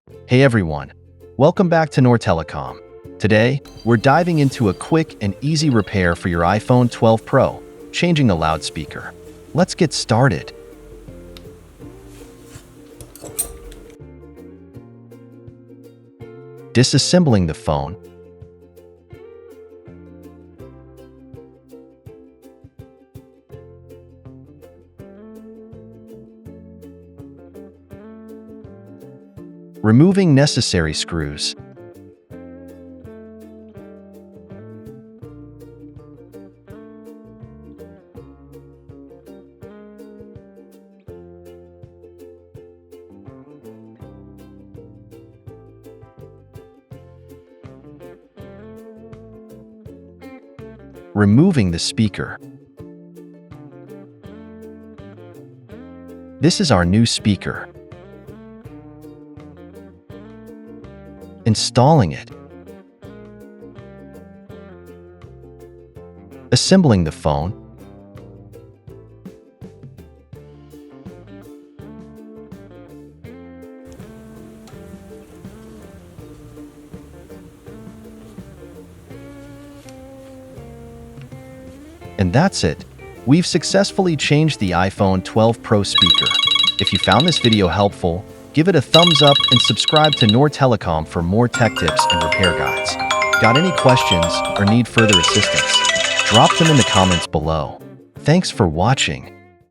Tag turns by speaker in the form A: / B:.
A: Hey everyone, welcome back to Noor Telecom. Today, we're diving into a quick and easy repair for your iPhone 12 Pro, changing the loudspeaker. Let's get started. Disassembling the phone. Removing necessary screws. Removing the speaker. This is our new speaker. Installing it. Assembling the phone. And that's it. We've successfully changed the iPhone 12 Pro speaker. If you found this video helpful, give it a thumbs up and subscribe to Noor Telecom for more tech tips and repair guides. Got any questions or need further assistance? Drop them in the comments below. Thanks for watching.